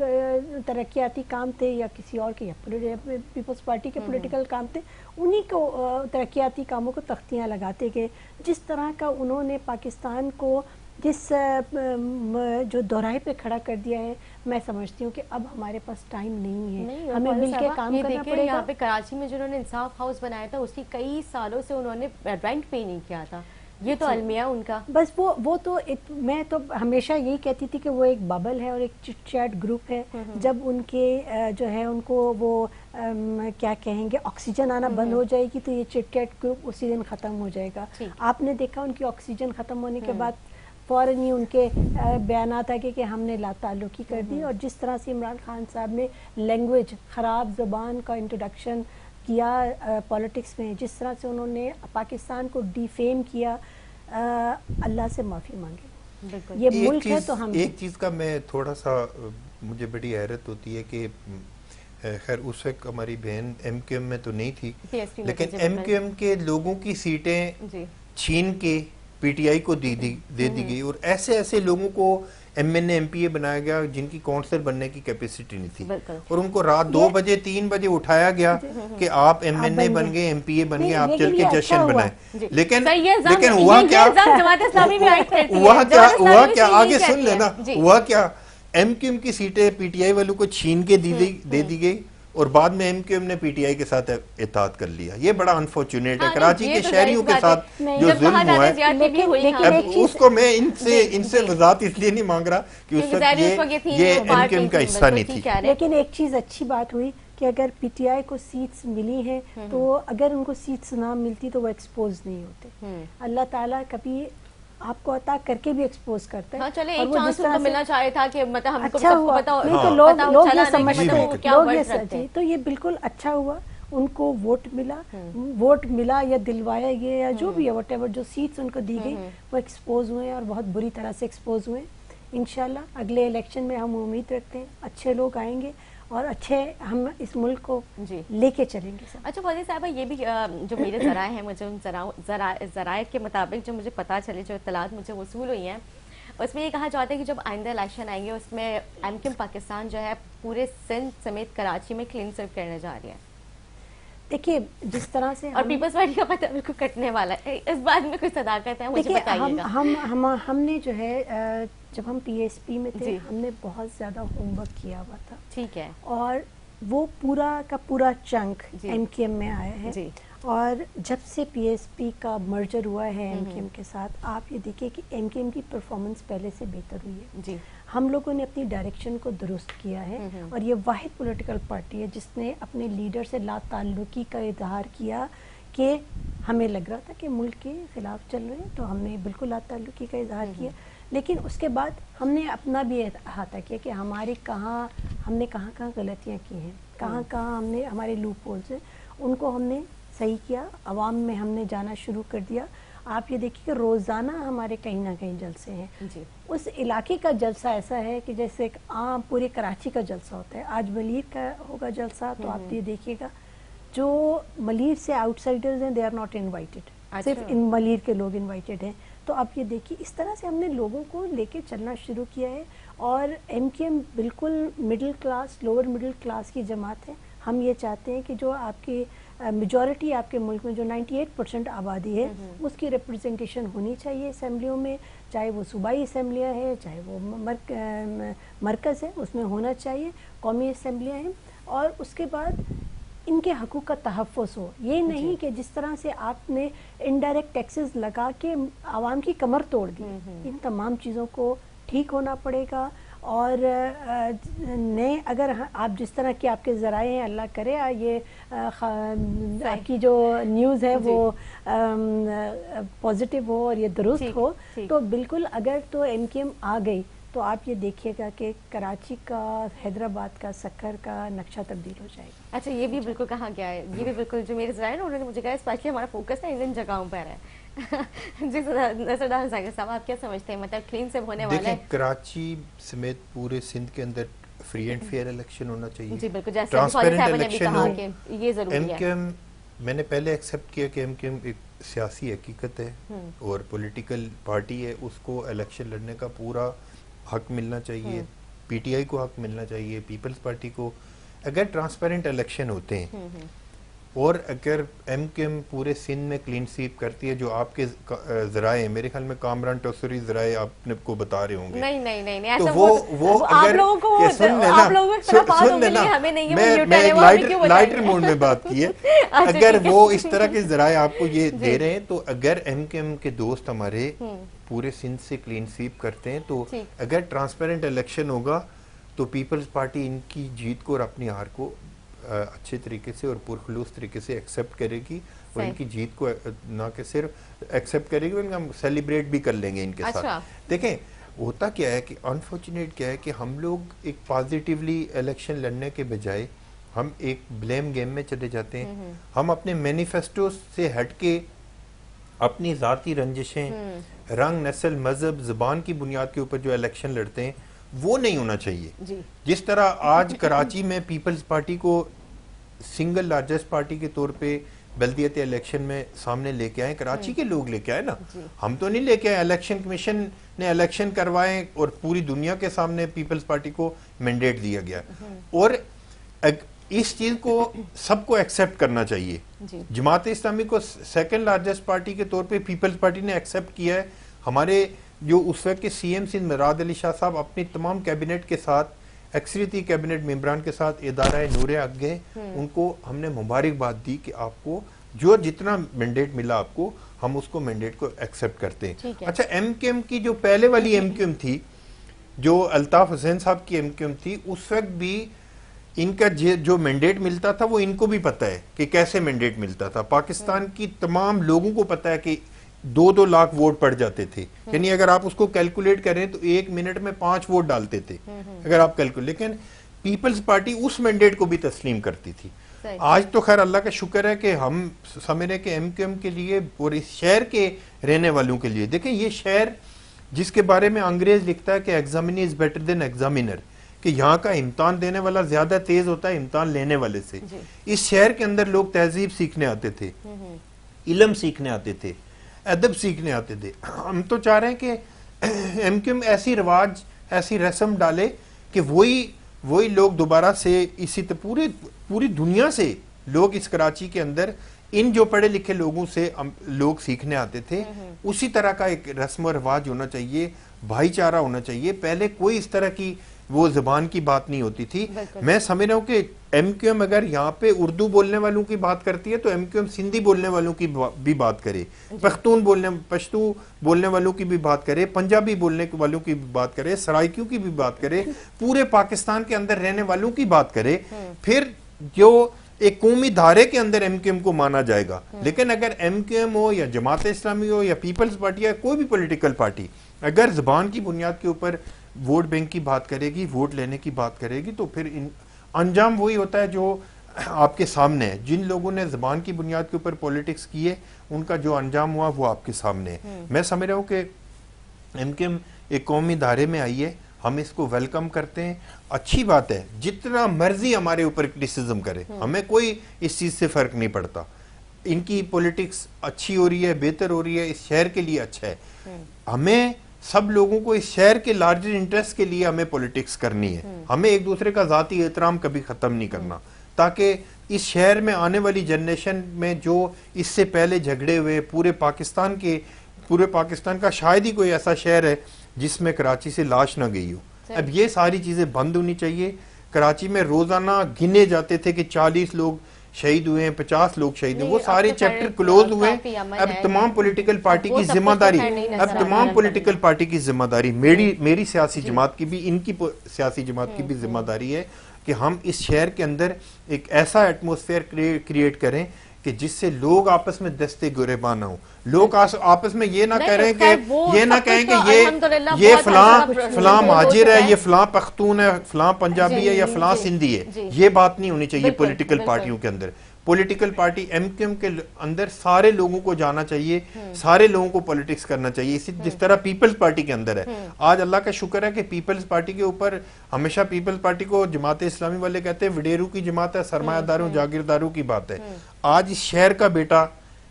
ترقیاتی کام تھے یا کسی اور کے یا پیپلز پارٹی کے پولیٹیکل کام تھے, انہی کو ترقیاتی کاموں کو تختیاں لگاتے گئے. جس طرح کا انہوں نے پاکستان کو جس جو دوراہے پہ کھڑا کر دیا ہے, میں سمجھتی ہوں کہ اب ہمارے پاس ٹائم نہیں ہے, ہمیں مل کے کام کرنا پڑے گا. یہاں پہ کراچی میں جنہوں نے انصاف ہاؤس بنایا تھا اس کی کئی سالوں سے انہوں نے رینٹ پے نہیں کیا تھا. یہ تو المیہ ان کا بس وہ تو میں تو ہمیشہ یہی کہتی تھی کہ وہ ایک ببل ہے اور ایک چٹ چیٹ گروپ ہے. جب ان کے جو ہے ان کو وہ کیا کہیں گے آکسیجن آنا بند ہو جائے گی تو یہ چٹ چیٹ گروپ اسی دن ختم ہو جائے گا. آپ نے دیکھا ان کی آکسیجن ختم ہونے کے بعد فوراً ہی ان کے بیانات آ کہ ہم نے لا تعلقی کر دی. اور جس طرح سے عمران خان صاحب نے لینگویج, خراب زبان کا انٹروڈکشن کیا پولیٹکس میں, جس طرح سے انہوں نے پاکستان کو ڈیفیم کیا, اللہ سے معافی مانگے. یہ ملک ہے تو ہم ایک چیز کا میں تھوڑا سا مجھے بڑی حیرت ہوتی ہے کہ خیر اس وقت ہماری بہن ایم کیو ایم میں تو نہیں تھی, لیکن ایم کیو ایم کے لوگوں کی سیٹیں چھین کے پی ٹی آئی کو دے دی گئی, اور ایسے لوگوں کو M N A M P A بنایا گیا جن کی کونسلر بننے کی کیپیسٹی نہیں تھی, اور ان کو رات 2 بجے 3 بجے اٹھایا گیا کہ آپ ایم این اے بن گئے, ایم پی اے بن گئے, آپ چل کے جشن بنائیں. لیکن ہوا کیا آگے سن لینا, ہوا کیا, ایم کیو ایم کی سیٹیں پی ٹی آئی والوں کو چھین کے دے دی گئی, اور بعد میں ایم کیو ایم نے پی ٹی آئی کے ساتھ اتحاد کر لیا. یہ بڑا انفارچونیٹ ہے کراچی کے شہریوں کے ساتھ جو ظلم ہوا ہے. اس کو میں ان سے وضاحت اس لیے نہیں مانگ رہا کہ اس وقت یہ ایم کیو ایم کا حصہ نہیں تھی. لیکن ایک چیز اچھی بات ہوئی کہ اگر پی ٹی آئی کو سیٹس ملی ہیں تو اگر ان کو سیٹس نہ ملتی تو وہ ایکسپوز نہیں ہوتے. اللہ تعالیٰ کبھی آپ کو عطا کر کے بھی ایکسپوز کرتا ہے. ہاں چلے ایک چانس ان کو ملنا چاہے تھا کہ مطلب ہم کو اچھا ہوا, نہیں تو لوگ یہ سمجھتے ہیں, تو یہ بالکل اچھا ہوا. ان کو ووٹ ملا یا دلوایا گیا یا جو بھی ہے واٹ ایور, جو سیٹس ان کو دی گئی وہ ایکسپوز ہوئے اور بہت بری طرح سے ایکسپوز ہوئے. انشاءاللہ اگلے الیکشن میں ہم امید رکھتے ہیں اچھے لوگ آئیں گے اور اچھے ہم اس ملک کو لے کے چلیں گے. اچھا فوزی صاحبہ, یہ بھی جو میرے ذرائع ہیں, مجھے ان ذرائع کے مطابق جو مجھے پتہ چلے, جو اطلاعات مجھے وصول ہوئی ہیں, اس میں یہ کہا جاتا ہے کہ جب آئندہ الیکشن آئیں گے اس میں ایم کیو ایم پاکستان جو ہے پورے سندھ سمیت کراچی میں کلین سویپ کرنے جا رہی ہے. دیکھیے جس طرح سے اور پیپلز پارٹی کا پتہ بالکل کٹنے والا ہے، اس بات میں کوئی صداقت ہے؟ مجھے بتائیے گا. ہم نے جو ہے جب ہم پی ایس پی میں تھے ہم نے بہت زیادہ ہوم ورک کیا ہوا تھا. ٹھیک ہے. اور وہ پورا کا پورا چنک ایم کیو ایم میں آیا ہے. اور جب سے پی ایس پی کا مرجر ہوا ہے ایم کیو ایم کے ساتھ، آپ یہ دیکھیں کہ ایم کیو ایم کی پرفارمنس پہلے سے بہتر ہوئی ہے. جی. ہم لوگوں نے اپنی ڈائریکشن کو درست کیا ہے اور یہ واحد پولیٹیکل پارٹی ہے جس نے اپنے لیڈر سے لا تعلقی کا اظہار کیا کہ ہمیں لگ رہا تھا کہ ملک کے خلاف چل رہے ہیں تو ہم نے بالکل لا تعلقی کا اظہار کیا. لیکن اس کے بعد ہم نے اپنا بھی احاطہ کیا کہ ہم نے کہاں غلطیاں کی ہیں، کہاں ہم نے ہمارے لوپ ہولز ہیں، ان کو ہم نے صحیح کیا. عوام میں ہم نے جانا شروع کر دیا. آپ یہ دیکھیے کہ روزانہ ہمارے کہیں نہ کہیں جلسے ہیں. اس علاقے کا جلسہ ایسا ہے کہ جیسے ایک عام پورے کراچی کا جلسہ ہوتا ہے. آج ملیر کا ہوگا جلسہ تو آپ یہ دیکھیے گا جو ملیر سے آؤٹ سائڈرز ہیں دے آر ناٹ انوائٹیڈ، صرف ملیر کے لوگ انوائٹیڈ ہیں. تو آپ یہ دیکھیے اس طرح سے ہم نے لوگوں کو لے کے چلنا شروع کیا ہے. اور ایم کیو ایم بالکل middle class lower middle class کی جماعت ہے. ہم یہ چاہتے ہیں کہ جو آپ کی میجورٹی آپ کے ملک میں جو 98% آبادی ہے اس کی ریپرزنٹیشن ہونی چاہیے اسمبلیوں میں، چاہے وہ صوبائی اسمبلیاں ہیں چاہے وہ مرکز ہے، اس میں ہونا چاہیے. قومی اسمبلیاں ہیں اور اس کے بعد ان کے حقوق کا تحفظ ہو. یہ نہیں کہ جس طرح سے آپ نے انڈائریکٹ ٹیکسز لگا کے عوام کی کمر توڑ دی. ان تمام چیزوں کو ٹھیک ہونا پڑے گا. اور نئے اگر آپ جس طرح کے آپ کے ذرائع ہیں، اللہ کرے یہ آپ کی جو نیوز ہے وہ پازیٹیو ہو اور یہ درست ہو تو بالکل اگر تو ایم کیو ایم آ گئی تو آپ یہ دیکھیے گا کہ کراچی کا، حیدرآباد کا، سکھر کا نقشہ تبدیل ہو جائے گا. اچھا یہ بھی بالکل کہا گیا ہے، یہ بھی بالکل جو میرے ذرائع انہوں نے مجھے کہا اسپیشلی ہمارا فوکس ہے ان جگہوں پر ہے. جی سردار ذاکر صاحب آپ کیا سمجھتے ہیں، مطلب کلین سے ہونے والا ہے؟ دیکھیں کراچی سمیت پورے سندھ کے اندر فری اینڈ فیئر الیکشن ہونا چاہیے. جی بالکل، جیسے ٹرانسپیرنٹ صاحب نے بھی الیکشن کہا ہو. کہ یہ ضروری ہے. ایم کیو ایم میں نے پہلے ایکسیپٹ کیا کہ ایم کیو ایم ایک سیاسی حقیقت ہے اور پولیٹیکل پارٹی ہے، اس کو الیکشن لڑنے کا پورا حق ملنا چاہیے. پی ٹی آئی کو حق ملنا چاہیے، پیپلز پارٹی کو. اگر ٹرانسپیرنٹ الیکشن ہوتے ہیں اور اگر ایم کیو ایم پورے سندھ میں کلین سویپ کرتی ہے، جو آپ کے ذرائع ہیں، میرے خیال میں کامران ٹوسری ذرائع آپ نے کو بتا رہے ہوں گے. نہیں تو وہ اگر سن لینا میں ایک لائٹر موڈ میں بات کی ہے. اگر وہ اس طرح کے ذرائع آپ کو یہ دے رہے ہیں تو اگر ایم کیو ایم کے دوست ہمارے پورے سندھ سے کلین سویپ کرتے ہیں تو اگر ٹرانسپیرنٹ الیکشن ہوگا تو پیپلز پارٹی ان کی جیت کو اور اپنی ہار کو اچھے طریقے سے اور پرخلوص طریقے سے ایکسیپٹ کرے گی اور ان کی جیت کو نہ کہ صرف ایکسیپٹ کرے گی بلکہ ہم سیلیبریٹ بھی کر لیں گے ان کے ساتھ. دیکھیں ہوتا کیا ہے کہ انفارچونیٹ کیا ہے کہ ہم لوگ ایک پازیٹیولی الیکشن لڑنے کے بجائے ہم ایک بلیم گیم میں چلے جاتے ہیں. ہم اپنے مینیفیسٹو سے ہٹ کے اپنی ذاتی رنجشیں، رنگ، نسل، مذہب، زبان کی بنیاد کے اوپر جو الیکشن لڑتے ہیں وہ نہیں ہونا چاہیے. جس طرح آج کراچی میں پیپلز پارٹی کو سنگل لارجسٹ پارٹی کے طور پہ بلدیاتی الیکشن میں سامنے لے کے آئے، کراچی کے لوگ لے کے آئے نا، ہم تو نہیں لے کے آئے. الیکشن کمیشن نے الیکشن کروائے اور پوری دنیا کے سامنے پیپلز پارٹی کو مینڈیٹ دیا گیا اور اس چیز کو سب کو ایکسیپٹ کرنا چاہیے. جماعت اسلامی کو سیکنڈ لارجسٹ پارٹی کے طور پہ پیپلز پارٹی نے ایکسیپٹ کیا ہے. ہمارے جو اس وقت کے سی ایم سندھ مراد علی شاہ صاحب اپنی تمام کیبنٹ کے ساتھ، اکثریتی کیبنٹ ممبران کے ساتھ ادارہ نور حق گئے، ان کو ہم نے مبارکباد دی کہ آپ کو جو جتنا مینڈیٹ ملا آپ کو، ہم اس کو مینڈیٹ کو ایکسیپٹ کرتے ہیں. اچھا ایم کیو ایم کی جو پہلے والی ایم کیو ایم تھی، جو الطاف حسین صاحب کی ایم کیو ایم تھی، اس وقت بھی ان کا جو مینڈیٹ ملتا تھا وہ ان کو بھی پتا ہے کہ کیسے مینڈیٹ ملتا تھا. پاکستان کی تمام لوگوں کو پتا ہے کہ 2-2 لاکھ ووٹ پڑ جاتے تھے. یعنی اگر آپ اس کو کیلکولیٹ کریں تو 1 منٹ میں 5 ووٹ ڈالتے تھے اگر آپ کیلکولیٹ. لیکن پیپلز پارٹی اس مینڈیٹ کو بھی تسلیم کرتی تھی. آج تو خیر اللہ کا شکر ہے کہ ہم سمجھے کہ ایم کیو ایم کے لیے اور اس شہر کے رہنے والوں کے لیے، دیکھیں یہ شہر جس کے بارے میں انگریز لکھتا ہے کہ ایگزامینی از بیٹر دین ایگزامینر، کہ یہاں کا امتحان دینے والا زیادہ تیز ہوتا ہے امتحان لینے والے سے. اس شہر کے اندر لوگ تہذیب سیکھنے آتے تھے، علم سیکھنے آتے تھے، ادب سیکھنے آتے تھے. ہم تو چاہ رہے ہیں کہ ایم کیو ایم ایسی رواج، ایسی رسم ڈالے کہ وہی لوگ دوبارہ سے اسی پوری دنیا سے لوگ اس کراچی کے اندر ان جو پڑھے لکھے لوگوں سے لوگ سیکھنے آتے تھے اسی طرح کا ایک رسم و رواج ہونا چاہیے, بھائی چارہ ہونا چاہیے. پہلے کوئی اس طرح کی وہ زبان کی بات نہیں ہوتی تھی. میں سمجھ رہا ہوں کہ ایم کیو ایم اگر یہاں پہ اردو بولنے والوں کی بات کرتی ہے تو ایم کیو ایم سندھی بولنے والوں کی بھی بات کرے, پشتو بولنے والوں کی بھی بات کرے, پنجابی بولنے والوں کی بھی بات کرے, سرائکیوں کی بھی بات کرے, پورے پاکستان کے اندر رہنے والوں کی بات کرے. پھر جو ایک قومی دھارے کے اندر ایم کیو ایم کو مانا جائے گا. لیکن اگر ایم کیو ایم ہو یا جماعت اسلامی ہو یا پیپلز پارٹی یا کوئی بھی پولیٹیکل پارٹی اگر زبان کی بنیاد کے اوپر ووٹ بینک کی بات کرے گی, ووٹ لینے کی بات کرے گی, تو پھر انجام وہی ہوتا ہے جو آپ کے سامنے ہے. جن لوگوں نے زبان کی بنیاد کے اوپر پولیٹکس کی ہے ان کا جو انجام ہوا وہ آپ کے سامنے ہے. میں سمجھ رہا ہوں کہ ایم کیو ایم ایک قومی دھارے میں آئی ہے, ہم اس کو ویلکم کرتے ہیں, اچھی بات ہے. جتنا مرضی ہمارے اوپر کرٹیسزم کرے, ہمیں کوئی اس چیز سے فرق نہیں پڑتا. ان کی پولیٹکس اچھی ہو رہی ہے, بہتر ہو رہی ہے, اس شہر کے لیے اچھا ہے. ہمیں سب لوگوں کو اس شہر کے لارجر انٹرسٹ کے لیے ہمیں پولیٹکس کرنی ہے. ہمیں ایک دوسرے کا ذاتی احترام کبھی ختم نہیں کرنا, تاکہ اس شہر میں آنے والی جنریشن میں جو اس سے پہلے جھگڑے ہوئے پورے پاکستان کا شاید ہی کوئی ایسا شہر ہے جس میں کراچی سے لاش نہ گئی ہو. اب یہ ساری چیزیں بند ہونی چاہیے. کراچی میں روزانہ گنے جاتے تھے کہ 40 لوگ شہید ہوئے ہیں, 50 لوگ شہید ہوئے, وہ سارے چیپٹر کلوز ہوئے. اب تمام پولیٹیکل پارٹی کی ذمہ داری میری سیاسی جماعت کی بھی, ان کی سیاسی جماعت کی بھی ذمہ داری ہے کہ ہم اس شہر کے اندر ایک ایسا ایٹموسفیئر کریٹ کریں کہ جس سے لوگ آپس میں دستے گریباں نہ ہوں. لوگ آپس میں یہ نہ کہیں کہ یہ فلاں مہاجر ہے, یہ فلاں پختون ہے, فلاں پنجابی ہے یا فلاں سندھی ہے. یہ بات نہیں ہونی چاہیے پولیٹیکل پارٹیوں کے اندر. Political party M Q M کے اندر سارے لوگوں کو جانا چاہیے, سارے لوگوں کو پولیٹکس کرنا چاہیے, جس طرح پیپلز پارٹی کے اندر ہے. آج اللہ کا شکر ہے کہ پیپلز پارٹی کے اوپر ہمیشہ پیپلز پارٹی کو جماعت اسلامی والے کہتے ہیں وڈیرو کی جماعت ہے, سرمایہ داروں جاگیرداروں کی بات ہے. آج اس شہر کا بیٹا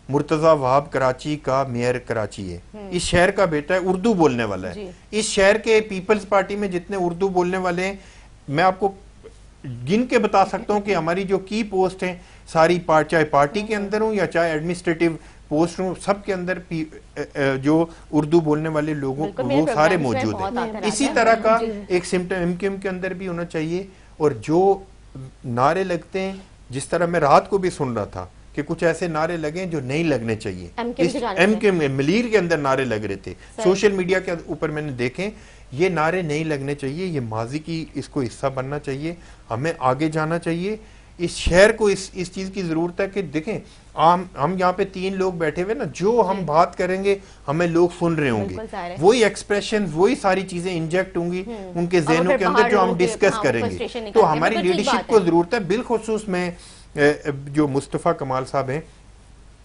مرتضی وہاب کراچی کا میئر کراچی ہے, اس شہر کا بیٹا ہے اردو بولنے والا ہے. اس شہر کے پیپلز پارٹی میں جتنے اردو بولنے والے ہیں میں آپ کو گن کے بتا سکتا ہوں کہ ہماری جو کی پوسٹ ہیں ساری چاہے پارٹی کے اندر ہوں یا چاہے ایڈمنسٹریٹو پوسٹ ہوں, سب کے اندر جو اردو بولنے والے لوگوں وہ سارے موجود ہیں. اسی طرح کا ایک سمٹم ایم کیو ایم کے اندر بھی ہونا چاہیے. اور جو نعرے لگتے ہیں, جس طرح میں رات کو بھی سن رہا تھا کہ کچھ ایسے نعرے لگیں جو نہیں لگنے چاہیے. ایم کیو ایم ملیر کے اندر نعرے لگ رہے تھے, سوشل میڈیا کے اوپر میں نے دیکھیں, یہ نعرے نہیں لگنے چاہیے. یہ ماضی کی اس کو حصہ بننا چاہیے. ہمیں آگے جانا چاہیے. اس شہر کو اس چیز کی ضرورت ہے کہ دیکھیں ہم یہاں پہ 3 لوگ بیٹھے ہوئے نا, جو ہم بات کریں گے ہمیں لوگ سن رہے ہوں گے, وہی ایکسپریشن وہی ساری چیزیں انجیکٹ ہوں گی ان کے ذہنوں کے اندر جو ہم ڈسکس کریں گے. تو ہماری لیڈرشپ کو ضرورت ہے. بالخصوص میں جو مصطفیٰ کمال صاحب ہیں,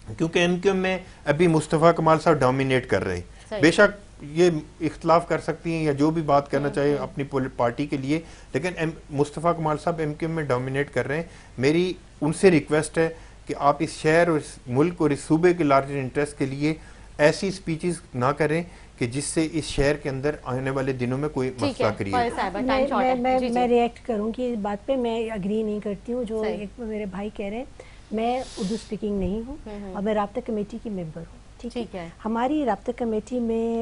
کیونکہ ایم کیو ایم میں ابھی مصطفیٰ کمال صاحب ڈومینیٹ کر رہے ہیں. بے شک یہ اختلاف کر سکتی ہیں یا جو بھی بات کرنا چاہیے اپنی پارٹی کے لیے, لیکن مصطفیٰ کمال صاحب ایم کیو ایم میں ڈومینیٹ کر رہے ہیں. میری ان سے ریکویسٹ ہے کہ آپ اس شہر اور اس ملک اور اس صوبے کے لارجر انٹرسٹ کے لیے ایسی سپیچز نہ کریں کہ جس سے اس شہر کے اندر آنے والے دنوں میں کوئی مسئلہ کریٹ. میں ریئیکٹ کروں کہ اس بات پہ میں اگری نہیں کرتی ہوں جو میرے بھائی کہہ رہے ہیں. میں اردو اسپیکنگ نہیں ہوں اور میں رابطہ کمیٹی کی ممبر ہوں. ٹھیک ہے, ہماری رابطہ کمیٹی میں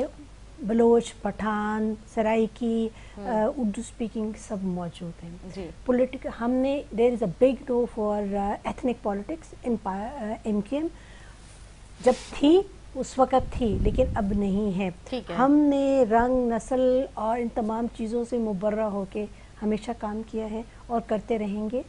بلوچ, پٹھان, سرائکی, اردو اسپیکنگ سب موجود ہیں. ہم نے there is a big no for ethnic politics in M Q M. جب تھی اس وقت تھی لیکن اب نہیں ہے. ہم نے رنگ, نسل اور ان تمام چیزوں سے مبرہ ہو کے ہمیشہ کام کیا ہے اور کرتے رہیں گے.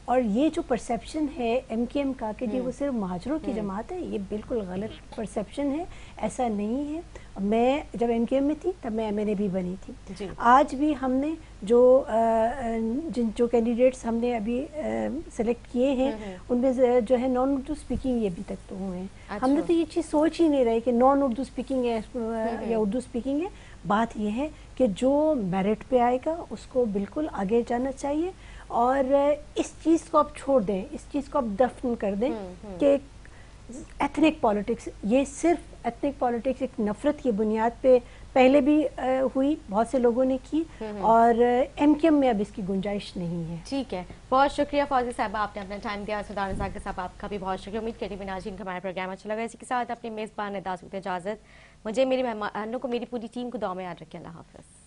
اور یہ جو پرسیپشن ہے ایم کیو ایم کا کہ وہ صرف مہاجروں کی جماعت ہے, یہ بالکل غلط پرسیپشن ہے. ایسا نہیں ہے. میں جب ایم کیو ایم میں تھی تب میں ایم این اے بھی بنی تھی. آج بھی ہم نے جو کینڈیڈیٹس ہم نے ابھی سلیکٹ کیے ہیں ان میں جو ہے نان اردو اسپیکنگ یہ ابھی تک تو ہوئے ہیں. ہم نے تو یہ چیز سوچ ہی نہیں رہے کہ نان اردو اسپیکنگ ہے یا اردو اسپیکنگ ہے. بات یہ ہے کہ جو میرٹ پہ آئے گا اس کو بالکل آگے جانا چاہیے. اور اس چیز کو آپ چھوڑ دیں, اس چیز کو آپ دفن کر دیں کہ ایتھنک پالیٹکس, یہ صرف ایتھنک پالیٹکس ایک نفرت کی بنیاد پہ پہلے بھی ہوئی، بہت سے لوگوں نے کی، اور MQM میں اب اس کی گنجائش نہیں ہے. ٹھیک ہے، بہت شکریہ فوزی صاحبہ، آپ نے اپنا ٹائم دیا. سردار نثار صاحب آپ کا بھی بہت شکریہ. امید کرتی ہوں ناظرین کو ہمارا پروگرام اچھا لگا. اسی کے ساتھ اپنے میزبان ادا سکتے اجازت. مجھے، میری مہمانوں کو، میری پوری ٹیم کو دعا میں یاد رکھیں. اللہ حافظ.